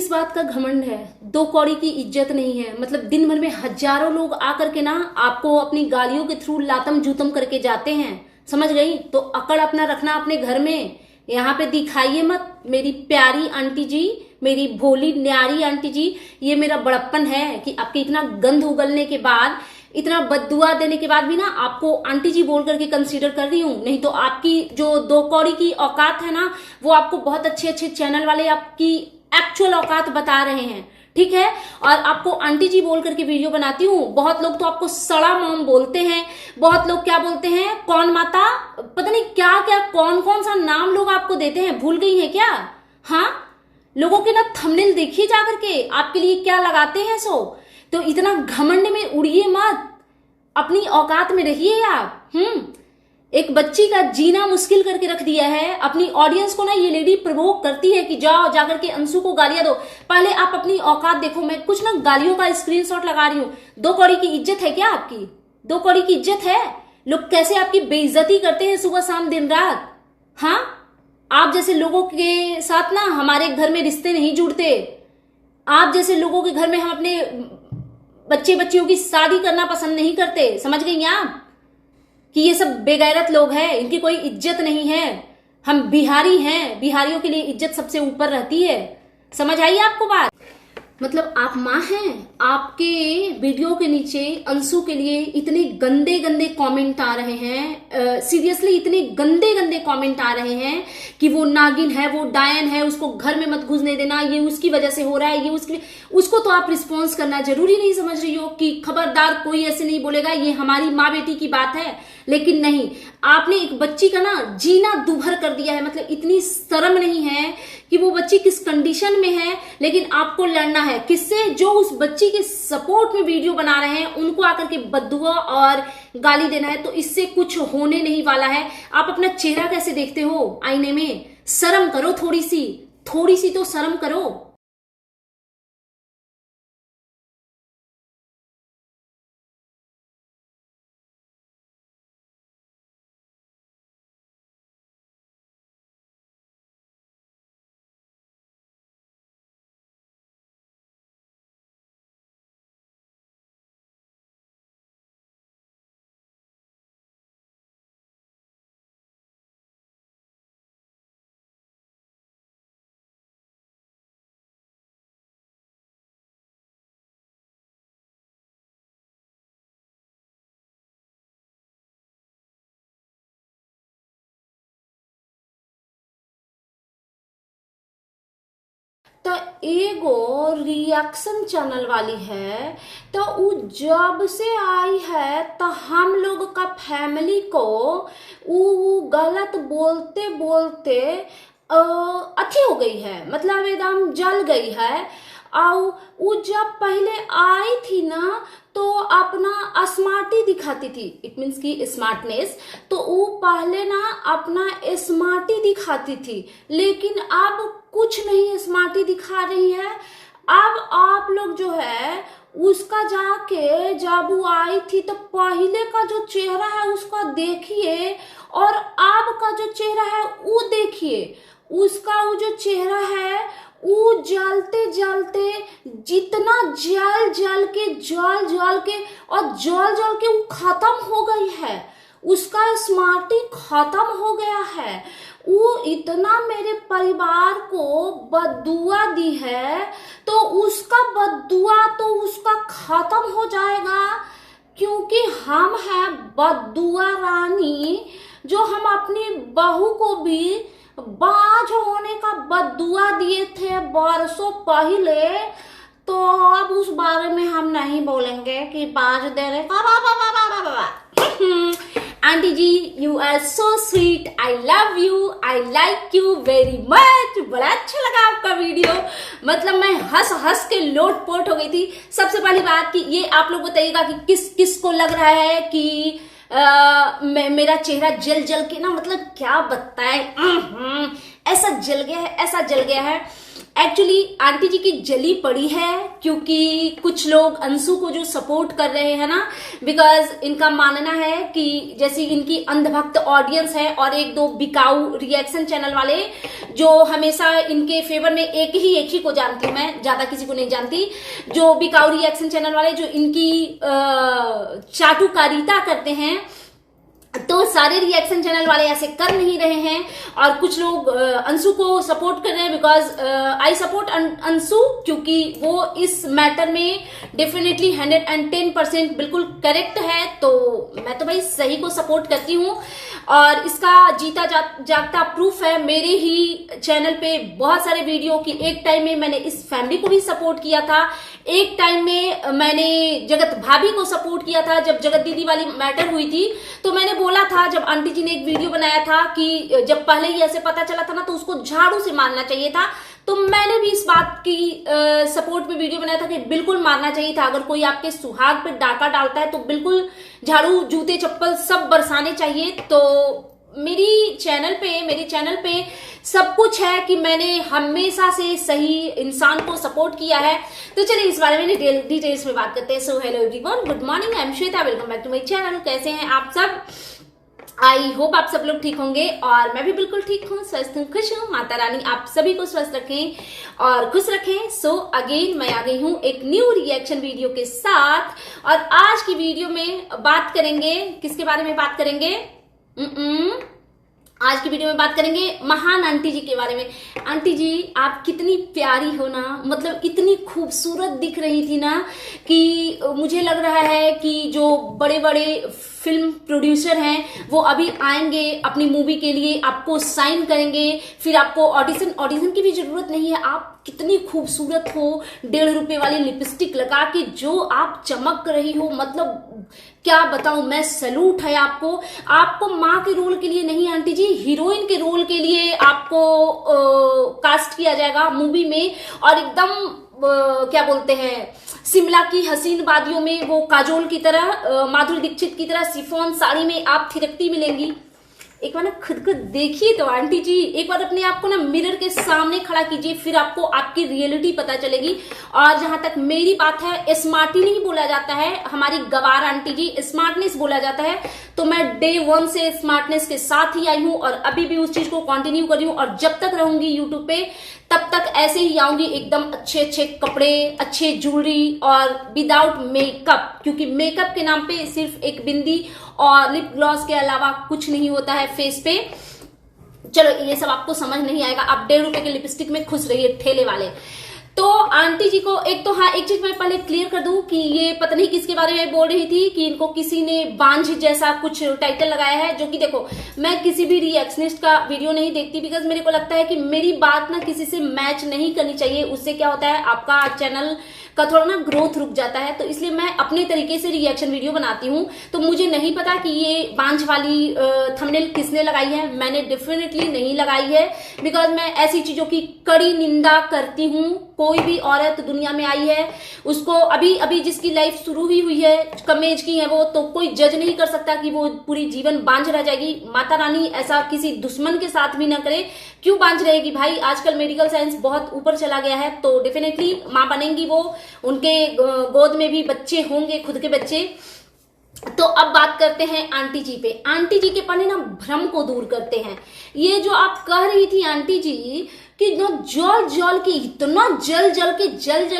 किस बात का घमंड है? 2 कौड़ी की इज्जत नहीं है। मतलब दिन भर में हजारों लोग आकर के ना आपको अपनी गालियों के थ्रू लातम जूतम करके जाते हैं, समझ गई? तो अकड़ अपना रखना अपने घर में, यहाँ पे दिखाइए मत। मेरी प्यारी आंटी जी, मेरी भोली न्यारी आंटी जी, ये मेरा बड़प्पन है कि आपके इतना गंध उगलने के बाद, इतना बद्दुआ देने के बाद भी ना आपको आंटी जी बोल करके कंसीडर कर रही हूं। नहीं तो आपकी जो 2 कौड़ी की औकात है ना, वो आपको बहुत अच्छे अच्छे चैनल वाले आपकी एक्चुअल औकात बता रहे हैं, ठीक है? और आपको आंटी जी बोल करके वीडियो बनाती हूँ। बहुत लोग तो आपको सड़ा मॉम बोलते हैं, बहुत लोग क्या बोलते हैं, कौन माता, पता नहीं क्या क्या कौन कौन सा नाम लोग आपको देते हैं, भूल गई हैं क्या? हाँ, लोगों के ना थंबनेल देखिए जाकर के आपके लिए क्या लगाते हैं। सो तो इतना घमंड में उड़िए मत, अपनी औकात में रहिए आप। एक बच्ची का जीना मुश्किल करके रख दिया है। अपनी ऑडियंस को ना ये लेडी प्रोवोक करती है कि जाओ जाकर के अंशु को गालियां दो। पहले आप अपनी औकात देखो। मैं कुछ ना गालियों का स्क्रीनशॉट लगा रही हूँ। 2 कौड़ी की इज्जत है क्या आपकी? 2 कौड़ी की इज्जत है? लोग कैसे आपकी बेइज्जती करते हैं सुबह शाम दिन रात। हाँ, आप जैसे लोगों के साथ ना हमारे घर में रिश्ते नहीं जुड़ते। आप जैसे लोगों के घर में हम अपने बच्चे बच्चियों की शादी करना पसंद नहीं करते, समझ गई आप? कि ये सब बेगैरत लोग हैं, इनकी कोई इज्जत नहीं है। हम बिहारी हैं, बिहारियों के लिए इज्जत सबसे ऊपर रहती है। समझ आई आपको बात? मतलब आप माँ हैं, आपके वीडियो के नीचे अंशु के लिए इतने गंदे गंदे कमेंट आ रहे हैं, सीरियसली इतने गंदे गंदे कमेंट आ रहे हैं कि वो नागिन है, वो डायन है, उसको घर में मत घुसने देना, ये उसकी वजह से हो रहा है, ये उसको तो आप रिस्पॉन्स करना जरूरी नहीं समझ रही हो कि खबरदार कोई ऐसे नहीं बोलेगा, ये हमारी माँ बेटी की बात है। लेकिन नहीं, आपने एक बच्ची का ना जीना दूभर कर दिया है। मतलब इतनी शर्म नहीं है कि वो बच्ची किस कंडीशन में है, लेकिन आपको लड़ना है किससे? जो उस बच्ची के सपोर्ट में वीडियो बना रहे हैं, उनको आकर के बद्दुआ और गाली देना है। तो इससे कुछ होने नहीं वाला है। आप अपना चेहरा कैसे देखते हो आईने में? शर्म करो, थोड़ी सी तो शर्म करो। तो एगो रिएक्शन चैनल वाली है, तो उ जब से आई है तो हम लोग का फैमिली को उ गलत बोलते बोलते अच्छी हो गई है। मतलब एकदम जल गई है। और उ जब पहले आई थी ना तो अपना स्मार्टी दिखाती थी, इट मीन्स की स्मार्टनेस। तो वो पहले ना अपना स्मार्टी दिखाती थी, लेकिन अब कुछ नहीं स्मार्टी दिखा रही है। अब आप लोग जो है उसका जाके, जब वो आई थी तो पहले का जो चेहरा है उसका देखिए, और अब का जो चेहरा है वो देखिए। उसका वो जो चेहरा है वो जलते जलते, जितना जल जल के वो खत्म हो गई है। उसका स्मार्टी खत्म हो गया है। वो इतना मेरे परिवार को बद्दुआ दी है, तो उसका बद्दुआ तो उसका खत्म हो जाएगा, क्योंकि हम हैं बद्दुआ रानी, जो हम अपनी बहू को भी बाज होने का बद्दुआ दिए थे बरसों पहले। तो अब उस बारे में हम नहीं बोलेंगे कि बाज देने का। Aunty ji, you are so sweet, I love you, I like you very much. बड़ा अच्छा लगा आपका वीडियो। मतलब मैं हंस हंस के लोटपोट हो गई थी। सबसे पहली बात कि ये आप लोग बताइएगा कि किस किस को लग रहा है कि मेरा चेहरा जल जल के ना, मतलब क्या बताए, ऐसा जल गया है, ऐसा जल गया है। एक्चुअली आंटी जी की जली पड़ी है, क्योंकि कुछ लोग अंशु को जो सपोर्ट कर रहे हैं ना, बिकॉज इनका मानना है कि जैसे इनकी अंधभक्त ऑडियंस है और एक दो बिकाऊ रिएक्शन चैनल वाले जो हमेशा इनके फेवर में, एक ही को जानती हूं मैं, ज्यादा किसी को नहीं जानती, जो बिकाऊ रिएक्शन चैनल वाले जो इनकी चाटुकारिता करते हैं, तो सारे रिएक्शन चैनल वाले ऐसे कर नहीं रहे हैं और कुछ लोग अंशु को सपोर्ट कर रहे हैं। बिकॉज आई सपोर्ट अंशु, क्योंकि वो इस मैटर में डेफिनेटली 110% बिल्कुल करेक्ट है। तो मैं तो भाई सही को सपोर्ट करती हूँ और इसका जीता जागता प्रूफ है मेरे ही चैनल पे बहुत सारे वीडियो की। एक टाइम में मैंने इस फैमिली को भी सपोर्ट किया था, एक टाइम में मैंने जगत भाभी को सपोर्ट किया था। जब जगत दीदी वाली मैटर हुई थी तो मैंने बोला था, जब आंटी जी ने एक वीडियो बनाया था कि जब पहले ही ऐसे पता चला था ना तो उसको झाड़ू से मारना चाहिए था, तो मैंने भी इस बात की सपोर्ट में वीडियो बनाया था कि बिल्कुल मारना चाहिए था। अगर कोई आपके सुहाग पे डाका डालता है तो बिल्कुल झाड़ू, जूते, चप्पल सब बरसाने चाहिए। तो मेरे चैनल पे सब कुछ है कि मैंने हमेशा से सही इंसान को सपोर्ट किया है। तो चलिए इस बारे में डिटेल्स में बात करते हैं। So hello everyone, good morning, I am Shweta, welcome back to my channel. कैसे हैं आप सब? आई होप आप सब लोग ठीक होंगे और मैं भी बिल्कुल ठीक हूँ, स्वस्थ हूँ, खुश हूँ। माता रानी आप सभी को स्वस्थ रखें और खुश रखें। सो अगेन मैं आ गई हूँ एक न्यू रिएक्शन वीडियो के साथ और आज की वीडियो में बात करेंगे, किसके बारे में बात करेंगे? आज की वीडियो में बात करेंगे महान आंटी जी के बारे में। आंटी जी आप कितनी प्यारी हो ना, मतलब इतनी खूबसूरत दिख रही थी ना कि मुझे लग रहा है कि जो बड़े बड़े फिल्म प्रोड्यूसर हैं वो अभी आएंगे अपनी मूवी के लिए, आपको साइन करेंगे, फिर आपको ऑडिशन की भी जरूरत नहीं है। आप कितनी खूबसूरत हो, 1.5 रुपए वाली लिपस्टिक लगा के जो आप चमक रही हो, मतलब क्या बताऊं मैं, सैल्यूट है आपको। आपको माँ के रोल के लिए नहीं आंटी जी, हीरोइन के रोल के लिए आपको कास्ट किया जाएगा मूवी में और एकदम क्या बोलते हैं, शिमला की हसीन वादियों में वो काजोल की तरह, माधुरी दीक्षित की तरह शिफॉन साड़ी में आप थिरकती मिलेंगी। एक बार ना खुद को देखिए तो आंटी जी, एक बार अपने आप को ना मिरर के सामने खड़ा कीजिए, फिर आपको आपकी रियलिटी पता चलेगी। और जहां तक मेरी बात है, स्मार्टी नहीं बोला जाता है हमारी गवार आंटी जी, स्मार्टनेस बोला जाता है। तो मैं डे 1 से स्मार्टनेस के साथ ही आई हूं और अभी भी उस चीज को कंटिन्यू कर रही हूं और जब तक रहूंगी यूट्यूब पे तब तक ऐसे ही आऊंगी, एकदम अच्छे अच्छे कपड़े, अच्छे ज्वेलरी और विदाउट मेकअप, क्योंकि मेकअप के नाम पे सिर्फ एक बिंदी और लिप ग्लॉस के अलावा कुछ नहीं होता है फेस पे। चलो ये सब आपको समझ नहीं आएगा, आप 1.5 रुपए के लिपस्टिक में खुश रहिए ठेले वाले। तो आंटी जी को एक तो, हाँ एक चीज मैं पहले क्लियर कर दूं कि ये पता नहीं किसके बारे में बोल रही थी कि इनको किसी ने बांझ जैसा कुछ टाइटल लगाया है, जो कि देखो मैं किसी भी रिएक्शनिस्ट का वीडियो नहीं देखती, बिकॉज मेरे को लगता है कि मेरी बात ना किसी से मैच नहीं करनी चाहिए। उससे क्या होता है, आपका चैनल का थोड़ा ना ग्रोथ रुक जाता है। तो इसलिए मैं अपने तरीके से रिएक्शन वीडियो बनाती हूँ। तो मुझे नहीं पता कि ये बांझ वाली थंबनेल किसने लगाई है, मैंने डेफिनेटली नहीं लगाई है, बिकॉज मैं ऐसी चीजों की कड़ी निंदा करती हूँ। कोई भी औरत दुनिया में आई है, उसको अभी जिसकी लाइफ शुरू ही हुई है, कम एज की है वो, तो कोई जज नहीं कर सकता कि वो पूरी जीवन बांझ रह जाएगी। माता रानी ऐसा किसी दुश्मन के साथ भी ना करे। क्यों बांझ रहेगी भाई, आजकल मेडिकल साइंस बहुत ऊपर चला गया है, तो डेफिनेटली माँ बनेंगी वो, उनके गोद में भी बच्चे होंगे, खुद के बच्चे। तो अब बात करते हैं आंटी जी पे। आंटी जी के पन्ने ना भ्रम को दूर करते हैं। ये जो आप कह रही थी आंटी जी कि जो जल के इतना जल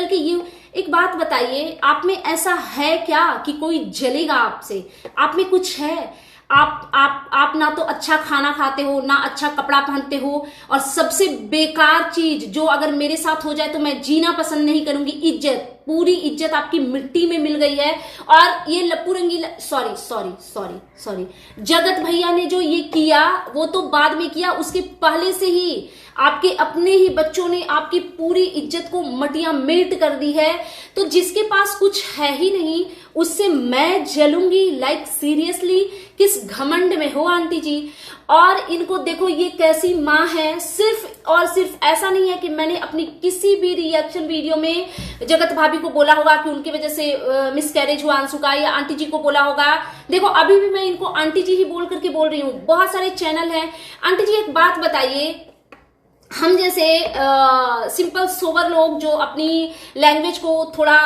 के, ये एक बात बताइए, आप में ऐसा है क्या कि कोई जलेगा आपसे? आप में कुछ है? आप ना तो अच्छा खाना खाते हो, ना अच्छा कपड़ा पहनते हो, और सबसे बेकार चीज जो अगर मेरे साथ हो जाए तो मैं जीना पसंद नहीं करूंगी, इज्जत, पूरी इज्जत आपकी मिट्टी में मिल गई है। और ये लप्पू रंगीला, सॉरी, जगत भैया ने जो ये किया वो तो बाद में किया, उसके पहले से ही आपके अपने ही बच्चों ने आपकी पूरी इज्जत को मटिया मेल्ट कर दी है। तो जिसके पास कुछ है ही नहीं उससे मैं जलूंगी? लाइक सीरियसली, किस घमंड में हो आंटी जी? और इनको देखो ये कैसी माँ है। सिर्फ और सिर्फ ऐसा नहीं है कि मैंने अपनी किसी भी रिएक्शन वीडियो में जगत भाभी को बोला होगा कि उनकी वजह से मिसकैरेज हुआ अंशु का, या आंटी जी को बोला होगा। देखो अभी भी मैं इनको आंटी जी ही बोल करके बोल रही हूँ। बहुत सारे चैनल हैं। आंटी जी एक बात बताइए, हम जैसे सिंपल सोबर लोग जो अपनी लैंग्वेज को थोड़ा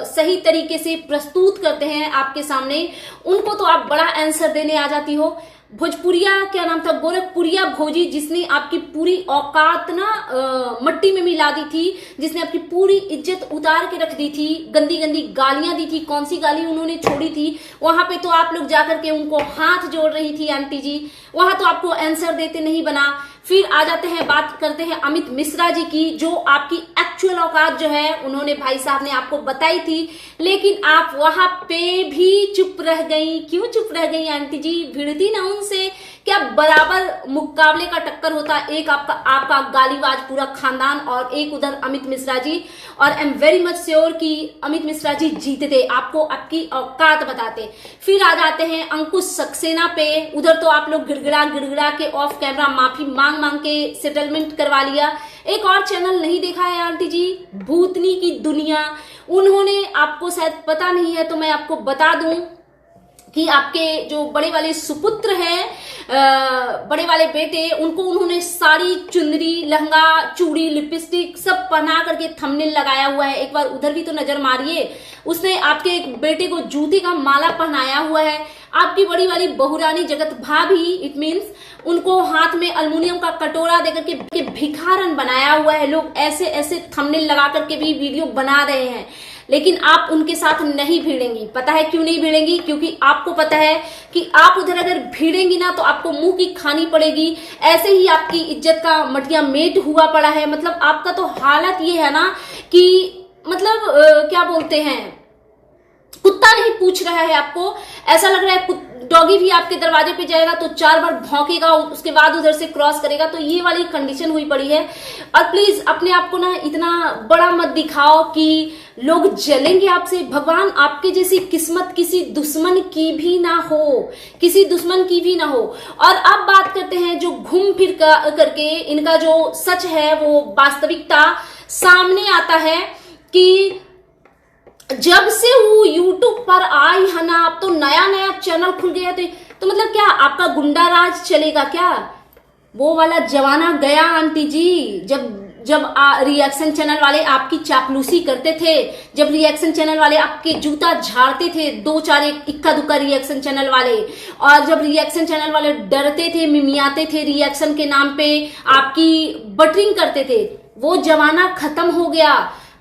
सही तरीके से प्रस्तुत करते हैं आपके सामने, उनको तो आप बड़ा आंसर देने आ जाती हो। भोजपुरिया क्या नाम था, गोरखपुरिया भोजी, जिसने आपकी पूरी औकात ना मट्टी में मिला दी थी, जिसने आपकी पूरी इज्जत उतार के रख दी थी, गंदी गंदी गालियां दी थी। कौन सी गाली उन्होंने छोड़ी थी? वहां पे तो आप लोग जाकर के उनको हाथ जोड़ रही थी आंटी जी, वहां तो आपको आंसर देते नहीं बना। फिर आ जाते हैं, बात करते हैं अमित मिश्रा जी की, जो आपकी एक्चुअल औकात जो है उन्होंने भाई साहब ने आपको बताई थी, लेकिन आप वहां पे भी चुप रह गई। क्यों चुप रह गई आंटी जी? भिड़ती ना उनसे? क्या बराबर मुकाबले का टक्कर होता? एक आपका गालीबाज पूरा खानदान और एक उधर अमित मिश्रा जी, और I am very much sure कि अमित मिश्रा जी जीते थे, आपको आपकी औकात बताते। फिर आ जाते हैं अंकुश सक्सेना पे, उधर तो आप लोग गिड़गिड़ा के ऑफ कैमरा माफी मांग के सेटलमेंट करवा लिया। एक और चैनल नहीं देखा है आंटी जी, भूतनी की दुनिया, उन्होंने, आपको शायद पता नहीं है तो मैं आपको बता दूं कि आपके जो बड़े वाले सुपुत्र हैं, बड़े वाले बेटे, उनको उन्होंने साड़ी, चुनरी, लहंगा, चूड़ी, लिपस्टिक सब पहना करके थंबनेल लगाया हुआ है। एक बार उधर भी तो नजर मारिए। उसने आपके बेटे को जूते का माला पहनाया हुआ है। आपकी बड़ी वाली बहुरानी जगत भाभी, इट मीन्स उनको हाथ में अल्युमिनियम का कटोरा देकर के भिखारन बनाया हुआ है। लोग ऐसे ऐसे थंबनेल लगा करके भी वीडियो बना रहे हैं, लेकिन आप उनके साथ नहीं भिड़ेंगी। पता है क्यों नहीं भिड़ेंगी? क्योंकि आपको पता है कि आप उधर अगर भिड़ेंगी ना तो आपको मुंह की खानी पड़ेगी। ऐसे ही आपकी इज्जत का मटिया मेट हुआ पड़ा है। मतलब आपका तो हालत ये है ना कि मतलब क्या बोलते हैं, कुत्ता नहीं पूछ रहा है आपको। ऐसा लग रहा है डॉगी भी आपके दरवाजे पे जाएगा तो 4 बार भौंकेगा, उसके बाद उधर से क्रॉस करेगा। तो ये वाली कंडीशन हुई पड़ी है। और प्लीज अपने आप को ना इतना बड़ा मत दिखाओ कि लोग जलेंगे आपसे। भगवान आपके जैसी किस्मत किसी दुश्मन की भी ना हो, किसी दुश्मन की भी ना हो। और अब बात करते हैं जो घूम फिर करके इनका जो सच है, वो वास्तविकता सामने आता है कि जब से वो YouTube पर आई है ना, अब तो नया नया चैनल खुल गया। तो मतलब क्या आपका गुंडा राज चलेगा क्या? वो वाला जमाना गया आंटी जी, जब रिएक्शन चैनल वाले आपकी चापलूसी करते थे, जब रिएक्शन चैनल वाले आपके जूता झाड़ते थे, 2-4 इक्का दुक्का रिएक्शन चैनल वाले, और जब रिएक्शन चैनल वाले डरते थे, मिमियाते थे, रिएक्शन के नाम पे आपकी बटरिंग करते थे, वो जमाना खत्म हो गया।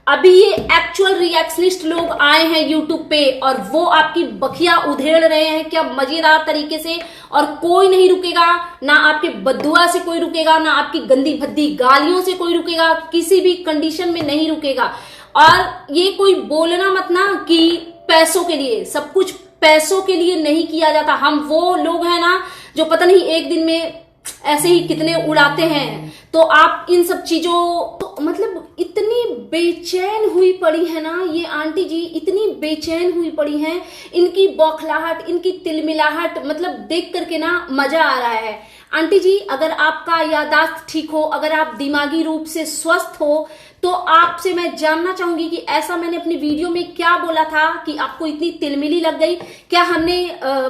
अभी ये एक्चुअल रिएक्शनिस्ट लोग आए हैं यूट्यूब पे और वो आपकी बखिया उधेड़ रहे हैं क्या मजेदार तरीके से। और कोई नहीं रुकेगा, ना आपके बद्दुआ से कोई रुकेगा, ना आपकी गंदी भद्दी गालियों से कोई रुकेगा, किसी भी कंडीशन में नहीं रुकेगा। और ये कोई बोलना मत ना कि पैसों के लिए, सब कुछ पैसों के लिए नहीं किया जाता। हम वो लोग हैं ना जो पता नहीं एक दिन में ऐसे ही कितने उड़ाते हैं। तो आप इन सब चीजों तो मतलब इतनी बेचैन हुई पड़ी है ना ये आंटी जी, इतनी बेचैन हुई पड़ी हैं। इनकी बौखलाहट, इनकी तिलमिलाहट मतलब देख करके ना मजा आ रहा है। आंटी जी अगर आपका याददाश्त ठीक हो, अगर आप दिमागी रूप से स्वस्थ हो, तो आपसे मैं जानना चाहूंगी कि ऐसा मैंने अपनी वीडियो में क्या बोला था कि आपको इतनी तिलमिली लग गई। क्या हमने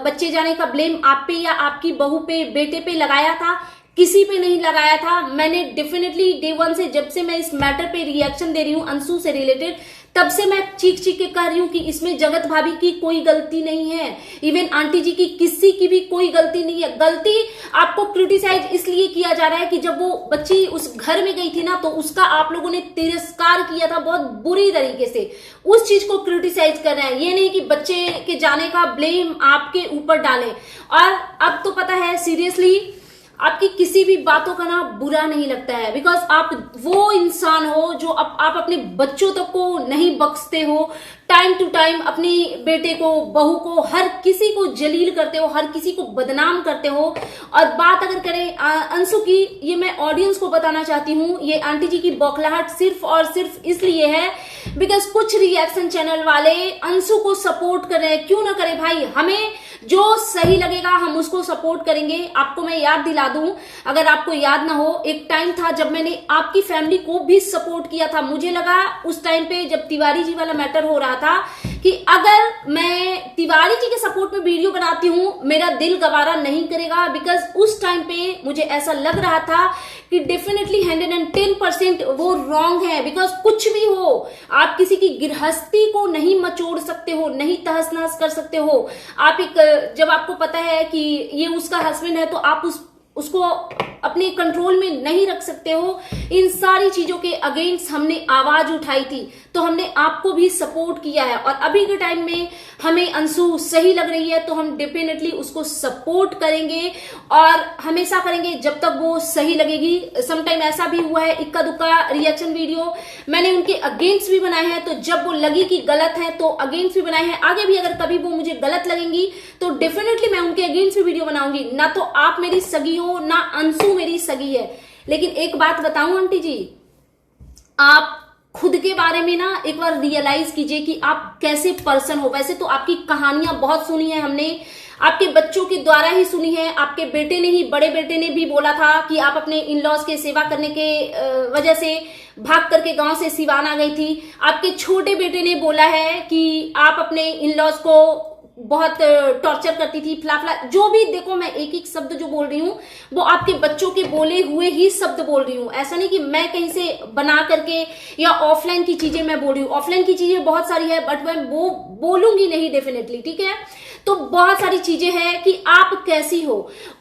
बच्चे जाने का ब्लेम आप पे या आपकी बहू पे, बेटे पे लगाया था? किसी पे नहीं लगाया था। मैंने डेफिनेटली डे 1 से, जब से मैं इस मैटर पे रिएक्शन दे रही हूँ अंशु से रिलेटेड, तब से मैं चीख के कह रही हूँ कि इसमें जगत भाभी की कोई गलती नहीं है, इवन आंटी जी की किसी की भी कोई गलती नहीं है। गलती आपको क्रिटिसाइज इसलिए किया जा रहा है कि जब वो बच्ची उस घर में गई थी ना, तो उसका आप लोगों ने तिरस्कार किया था बहुत बुरी तरीके से, उस चीज को क्रिटिसाइज कर रहे हैं। ये नहीं कि बच्चे के जाने का ब्लेम आपके ऊपर डालें। और अब तो पता है सीरियसली आपकी किसी भी बातों का ना बुरा नहीं लगता है, बिकॉज आप वो इंसान हो जो आप अपने बच्चों तक को नहीं बख्शते हो। टाइम टू टाइम अपने बेटे को, बहू को, हर किसी को जलील करते हो, हर किसी को बदनाम करते हो। और बात अगर करें अंशु की, ये मैं ऑडियंस को बताना चाहती हूँ, ये आंटी जी की बौखलाहट सिर्फ और सिर्फ इसलिए है बिकॉज कुछ रिएक्शन चैनल वाले अंशु को सपोर्ट कर रहे हैं। क्यों ना करे भाई, हमें जो सही लगेगा हम उसको सपोर्ट करेंगे। आपको मैं याद दिला दूं, अगर आपको याद ना हो, एक टाइम था जब मैंने आपकी फैमिली को भी सपोर्ट किया था। मुझे लगा उस टाइम पे जब तिवारी जी वाला मैटर हो रहा था कि अगर मैं तिवारी जी के सपोर्ट में वीडियो बनाती हूँ मेरा दिल गवारा नहीं करेगा, बिकॉज उस टाइम पे मुझे ऐसा लग रहा था कि डेफिनेटली 110% वो रॉन्ग है। बिकॉज कुछ भी हो, आप किसी की गृहस्थी को नहीं मचोड़ सकते हो, नहीं तहस नहस कर सकते हो। आप एक, जब आपको पता है कि ये उसका हस्बैंड है, तो आप उसको अपने कंट्रोल में नहीं रख सकते हो। इन सारी चीजों के अगेंस्ट हमने आवाज उठाई थी, तो हमने आपको भी सपोर्ट किया है। और अभी के टाइम में हमें अंशु सही लग रही है, तो हम डेफिनेटली उसको सपोर्ट करेंगे और हमेशा करेंगे जब तक वो सही लगेगी। समटाइम ऐसा भी हुआ है, इक्का दुक्का रिएक्शन वीडियो मैंने उनके अगेंस्ट भी बनाए हैं, तो जब वो लगी कि गलत है तो अगेंस्ट भी बनाए हैं। आगे भी अगर कभी वो मुझे गलत लगेंगी तो डेफिनेटली मैं उनके अगेंस्ट भी वीडियो बनाऊंगी। ना तो आप मेरी सगी हो, ना अंशु मेरी सगी है। लेकिन एक बात बताऊं आंटी जी, आप खुद के बारे में ना एक बार रियलाइज कीजिए कि आप कैसे पर्सन हो। वैसे तो आपकी कहानियां बहुत सुनी है हमने, आपके बच्चों के द्वारा ही सुनी है। आपके बेटे ने ही, बड़े बेटे ने भी बोला था कि आप अपने इन लॉज के सेवा करने के वजह से भाग करके गांव से सिवान आ गई थी। आपके छोटे बेटे ने बोला है कि आप अपने इन लॉज को बहुत टॉर्चर करती थी, फला। जो भी देखो, मैं एक एक शब्द जो बोल रही हूँ वो आपके बच्चों के बोले हुए ही शब्द बोल रही हूँ। ऐसा नहीं कि मैं कहीं से बना करके या ऑफलाइन की चीजें मैं बोल रही हूँ। ऑफलाइन की चीजें बहुत सारी है, बट मैं वो बोलूंगी नहीं डेफिनेटली, ठीक है। तो बहुत सारी चीजें हैं कि आप कैसी हो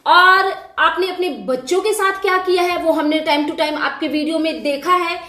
और आपने अपने बच्चों के साथ क्या किया है, वो हमने टाइम टू टाइम आपके वीडियो में देखा है।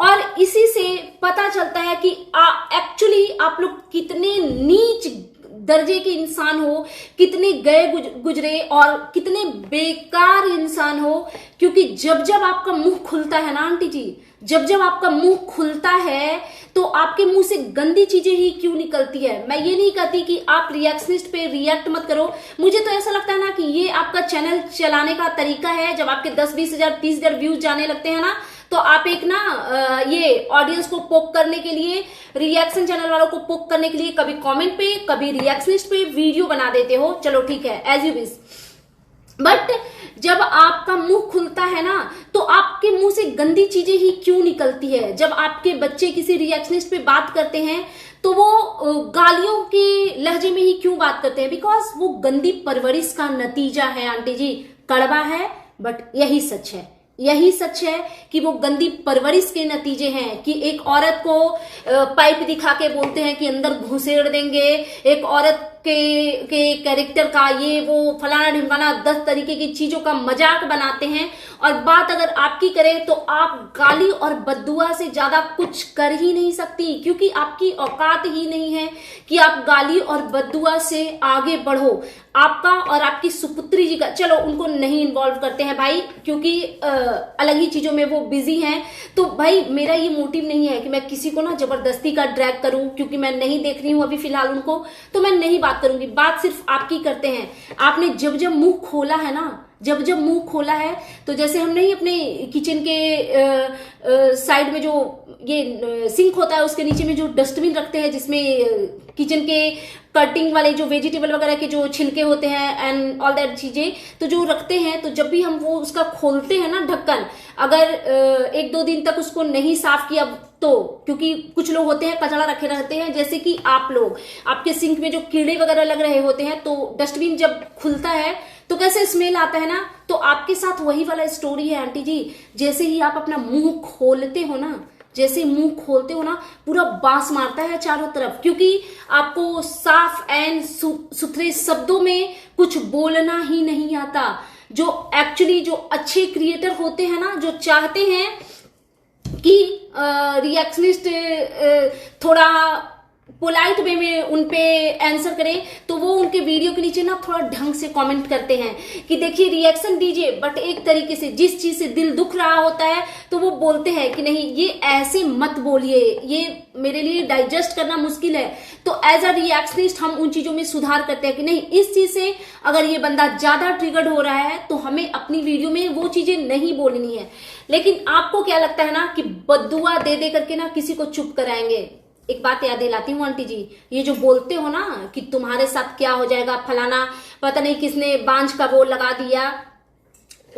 और इसी से पता चलता है कि एक्चुअली आप लोग कितने नीच दर्जे के इंसान हो, कितने गए गुजरे और कितने बेकार इंसान हो। क्योंकि जब जब आपका मुंह खुलता है ना आंटी जी, जब जब आपका मुंह खुलता है तो आपके मुंह से गंदी चीजें ही क्यों निकलती है। मैं ये नहीं कहती कि आप रिएक्शनिस्ट पे रिएक्ट मत करो। मुझे तो ऐसा लगता है ना कि ये आपका चैनल चलाने का तरीका है। जब आपके 10-20 हजार 30 हजार व्यूज जाने लगते हैं ना, तो आप एक ना ये ऑडियंस को पोक करने के लिए, रिएक्शन चैनल वालों को पोक करने के लिए कभी कमेंट पे, कभी रिएक्शनिस्ट पे वीडियो बना देते हो। चलो ठीक है, एज यू विश। बट जब आपका मुंह खुलता है ना, तो आपके मुंह से गंदी चीजें ही क्यों निकलती है। जब आपके बच्चे किसी रिएक्शनिस्ट पे बात करते हैं तो वो गालियों के लहजे में ही क्यों बात करते हैं। बिकॉज वो गंदी परवरिश का नतीजा है आंटी जी। कड़वा है बट यही सच है, यही सच है कि वो गंदी परवरिश के नतीजे हैं। कि एक औरत को पाइप दिखा के बोलते हैं कि अंदर घुसेड़ देंगे, एक औरत के कैरेक्टर का ये वो फलाना ढिमकाना 10 तरीके की चीजों का मजाक बनाते हैं। और बात अगर आपकी करें तो आप गाली और बद्दुआ से ज्यादा कुछ कर ही नहीं सकती, क्योंकि आपकी औकात ही नहीं है कि आप गाली और बद्दुआ से आगे बढ़ो। आपका और आपकी सुपुत्री जी का, चलो उनको नहीं इन्वॉल्व करते हैं भाई, क्योंकि अलग ही चीजों में वो बिजी हैं। तो भाई मेरा ये मोटिव नहीं है कि मैं किसी को ना जबरदस्ती का ड्रैग करूं, क्योंकि मैं नहीं देख रही हूं अभी फिलहाल उनको, तो मैं नहीं बात करूंगी। बात सिर्फ आपकी करते हैं। आपने जब जब मुंह खोला है ना, जब जब मुंह खोला है, तो जैसे हम नहीं अपने किचन के साइड में जो ये सिंक होता है उसके नीचे में जो डस्टबिन रखते हैं, जिसमें किचन के कटिंग वाले जो वेजिटेबल वगैरह के जो छिलके होते हैं एंड ऑल दैट चीजें, तो जो रखते हैं, तो जब भी हम वो उसका खोलते हैं ना ढक्कन, अगर 1-2 दिन तक उसको नहीं साफ किया तो, क्योंकि कुछ लोग होते हैं कचरा रखे रहते हैं, जैसे कि आप लोग, आपके सिंक में जो कीड़े वगैरह लग रहे होते हैं, तो डस्टबिन जब खुलता है तो कैसे स्मेल आता है ना। तो आपके साथ वही वाला स्टोरी है आंटी जी। जैसे ही आप अपना मुंह खोलते हो ना, जैसे मुंह खोलते हो ना, पूरा बांस मारता है चारों तरफ, क्योंकि आपको साफ एंड सुथरे शब्दों में कुछ बोलना ही नहीं आता। जो एक्चुअली जो अच्छे क्रिएटर होते हैं ना, जो चाहते हैं कि रिएक्शनिस्ट थोड़ा पोलाइट वे में उनपे आंसर करें, तो वो उनके वीडियो के नीचे ना थोड़ा ढंग से कमेंट करते हैं कि देखिए रिएक्शन दीजिए, बट एक तरीके से जिस चीज से दिल दुख रहा होता है तो वो बोलते हैं कि नहीं ये ऐसे मत बोलिए, ये मेरे लिए डाइजेस्ट करना मुश्किल है। तो एज अ रिएक्शनिस्ट हम उन चीजों में सुधार करते हैं कि नहीं, इस चीज से अगर ये बंदा ज्यादा ट्रिगर्ड हो रहा है तो हमें अपनी वीडियो में वो चीजें नहीं बोलनी है। लेकिन आपको क्या लगता है ना कि बद्दुआ दे दे करके ना किसी को चुप कराएंगे। एक बात याद दिलाती हूँ आंटी जी, ये जो बोलते हो ना कि तुम्हारे साथ क्या हो जाएगा, फलाना पता नहीं किसने बांझ का वो लगा दिया,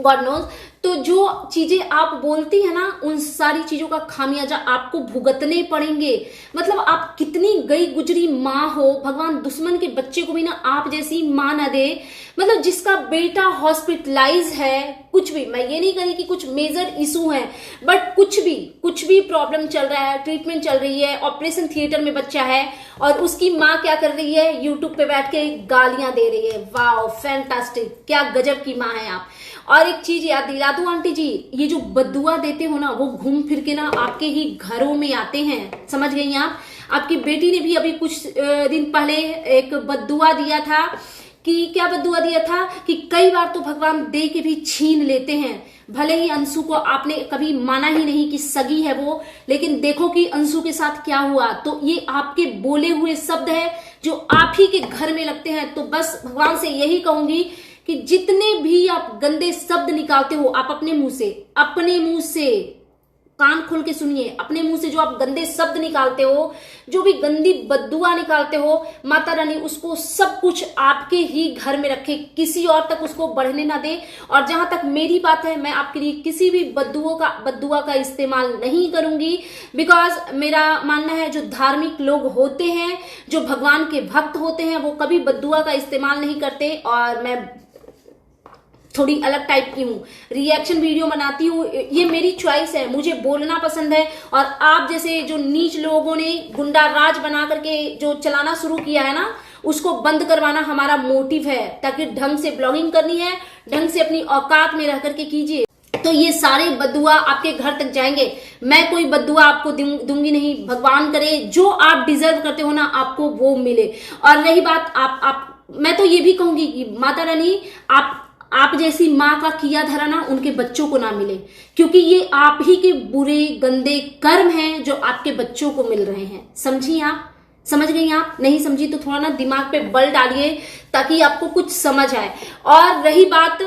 गॉड नोज। तो जो चीजें आप बोलती है ना, उन सारी चीजों का खामियाजा आपको भुगतने पड़ेंगे। मतलब आप कितनी गई गुजरी माँ हो, भगवान दुश्मन के बच्चे को भी ना आप जैसी माँ ना दे। मतलब जिसका बेटा हॉस्पिटलाइज है, कुछ भी, मैं ये नहीं कह रही कि कुछ मेजर इशू है, बट कुछ भी प्रॉब्लम चल रहा है, ट्रीटमेंट चल रही है, ऑपरेशन थिएटर में बच्चा है, और उसकी माँ क्या कर रही है, यूट्यूब पे बैठ के गालियां दे रही है। वाओ, फैंटास्टिक, क्या गजब की माँ है आप। और एक चीज याद दिला दूं आंटी जी, ये जो बद्दुआ देते हो ना, वो घूम फिर के ना आपके ही घरों में आते हैं, समझ गई आप। आपकी बेटी ने भी अभी कुछ दिन पहले एक बद्दुआ दिया था, कि क्या बद्दुआ दिया था कि कई बार तो भगवान दे के भी छीन लेते हैं। भले ही अंशु को आपने कभी माना ही नहीं कि सगी है वो, लेकिन देखो कि अंशु के साथ क्या हुआ। तो ये आपके बोले हुए शब्द है जो आप ही के घर में लगते हैं। तो बस भगवान से यही कहूंगी कि जितने भी आप गंदे शब्द निकालते हो, आप अपने मुंह से कान खोल के सुनिए, अपने मुंह से जो आप गंदे शब्द निकालते हो, जो भी गंदी बद्दुआ निकालते हो, माता रानी उसको सब कुछ आपके ही घर में रखे, किसी और तक उसको बढ़ने ना दे। और जहां तक मेरी बात है, मैं आपके लिए किसी भी बद्दुआ का इस्तेमाल नहीं करूंगी, बिकॉज मेरा मानना है जो धार्मिक लोग होते हैं, जो भगवान के भक्त होते हैं, वो कभी बद्दुआ का इस्तेमाल नहीं करते। और मैं थोड़ी अलग टाइप की हूँ, रिएक्शन वीडियो बनाती हूँ, ये मेरी चॉइस है, मुझे बोलना पसंद है। और आप जैसे जो नीच लोगों ने गुंडा राज बना करके जो चलाना शुरू किया है ना, उसको बंद करवाना हमारा मोटिव है, ताकि ढंग से ब्लॉगिंग करनी है, ढंग से अपनी औकात में रह करके कीजिए। तो ये सारे बद्दुआ आपके घर तक जाएंगे। मैं कोई बद्दुआ आपको दूंगी नहीं, भगवान करे जो आप डिजर्व करते हो ना, आपको वो मिले। और रही बात मैं तो ये भी कहूंगी कि माता रानी आप जैसी माँ का किया धरा ना उनके बच्चों को ना मिले, क्योंकि ये आप ही के बुरे गंदे कर्म हैं जो आपके बच्चों को मिल रहे हैं। समझी आप? समझ गई आप? नहीं समझी तो थोड़ा ना दिमाग पे बल डालिए, ताकि आपको कुछ समझ आए। और रही बात,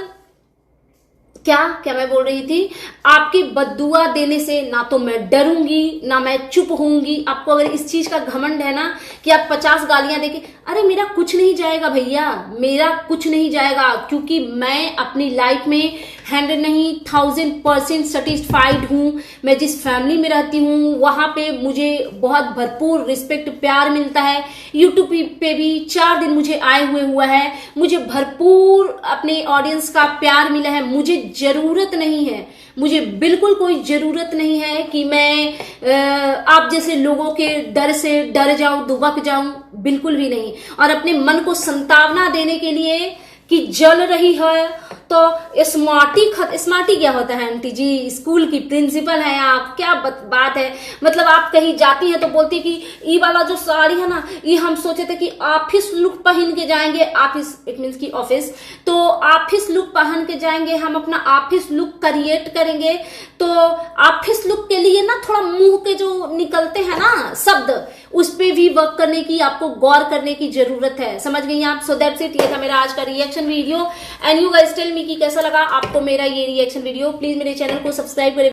क्या मैं बोल रही थी, आपके बद्दुआ देने से ना तो मैं डरूंगी, ना मैं चुप होऊंगी। आपको अगर इस चीज का घमंड है ना कि आप 50 गालियां देके, अरे मेरा कुछ नहीं जाएगा भैया, मेरा कुछ नहीं जाएगा, क्योंकि मैं अपनी लाइफ में 100 नहीं 1000% सेटिस्फाइड हूं। मैं जिस फैमिली में रहती हूं वहां पे मुझे बहुत भरपूर रिस्पेक्ट प्यार मिलता है। यूट्यूब पे भी 4 दिन मुझे आए हुआ है, मुझे भरपूर अपने ऑडियंस का प्यार मिला है। मुझे जरूरत नहीं है, मुझे बिल्कुल कोई जरूरत नहीं है कि मैं आप जैसे लोगों के डर से डर जाऊं, दुबक जाऊं, बिल्कुल भी नहीं। और अपने मन को संतावना देने के लिए कि जल रही है तो स्मार्टी क्या होता है आंटी जी? स्कूल की प्रिंसिपल है आप, क्या बात है। मतलब आप कहीं जाती हैं तो बोलती है कि ये वाला जो साड़ी है ना, ये हम सोचे थे कि ऑफिस लुक पहन के जाएंगे, ऑफिस इट मीन्स की ऑफिस, तो ऑफिस लुक पहन के जाएंगे, हम अपना ऑफिस लुक क्रिएट करेंगे। तो ऑफिस लुक के लिए ना थोड़ा मुंह के जो निकलते हैं ना शब्द, उस पे भी वर्क करने की, आपको गौर करने की जरूरत है। समझ गई आप? सो दैट्स इट, ये था मेरा आज का reaction video. And you guys tell me कि कैसा लगा आपको मेरा ये रिएक्शन वीडियो। प्लीज मेरे चैनल को सब्सक्राइब करें।